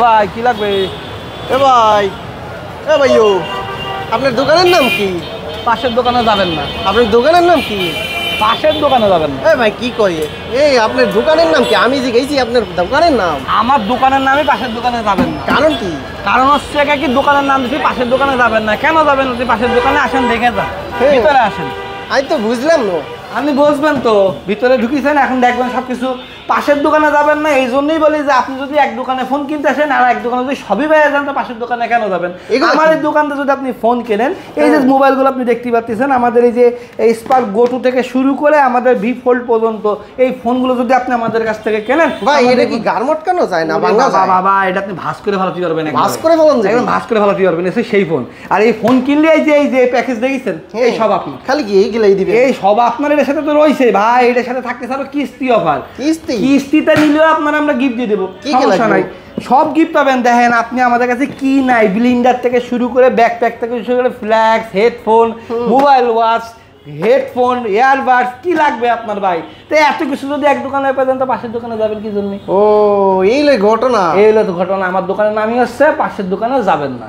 ভাই কি লাগবে? এ ভাই, এ ভাইও, আপনার দোকানের নাম কি? পাশের দোকানে যাবেন না। আপনার দোকানের নাম কি? পাশের দোকানে যাবেন না। এ ভাই কি কয়? এই আপনার দোকানের নাম কি? আমি জিজ্ঞেসি আপনার দোকানের নাম। আমার দোকানের নামই পাশের দোকানে যাবেন না। কারণ কি? কারণ হচ্ছে কি দোকানের নাম দিচ্ছি, পাশের দোকানে যাবেন না। কেন যাবেন না? পাশের দোকানে আসেন, দেখে যান, ভিতরে আসেন। আমি তো বুঝলাম না। আপনি বুঝবেন তো, ভিতরে ঢুকিয়েছেন, এখন দেখবেন সবকিছু। পাশের দোকানে যাবেন না এই জন্যই বলি যে আপনি যদি এক দোকানে ফোন কিনতে আসেন আর এক দোকানে যদি সবই পেয়ে যান, তো পাশের দোকানে কেন যাবেন? আমার এই দোকানটা যদি আপনি ফোন কেনেন, এই যে মোবাইলগুলো আপনি দেখতে পাচ্ছেন, আমাদের এই যে স্পার্ক গো2 থেকে শুরু করে আমাদের ভি ফোল্ড পর্যন্ত এই ফোনগুলো যদি আপনি আমাদের কাছ থেকে কেনেন, ভাই এটা কি গার্মট কেন যায় না? বাবা এটা আপনি ভাঁজ করে ভালো পারবেন, ভাঁজ করে ফেলুন, একদম ভাঁজ করে ভালো পারবেন। এসে সেই ফোন। আর এই ফোন কিনলে এই যে প্যাকেজ দেখেছেন, এই সব আপনি খালি কি এইগুলাই দিবেন? এই সব আপনার এর সাথে তো রয়েছে ভাই। এটার সাথে থাকতেছে আরো কিস্তি অফার। কিস্তিতে নিলেও আপনার আমরা গিফট দিয়ে দেবো, সমস্যা নাই। সব গিফট পাবেন। দেখেন আপনি আমাদের কাছে কি নাই, ব্লিন্ডার থেকে শুরু করে ব্যাকপ্যাক থেকে শুরু করে flax, headphone, mobile watch, headphone, earbuds, কি লাগবে আপনার ভাই? তো এত কিছু যদি এক দোকানে পেতেন, তো পাশের দোকানে যাবেন কি জন্য? ও এই ঘটনা, এই হলো তো ঘটনা। আমার দোকানের নামই হচ্ছে পাশের দোকানে যাবেন না।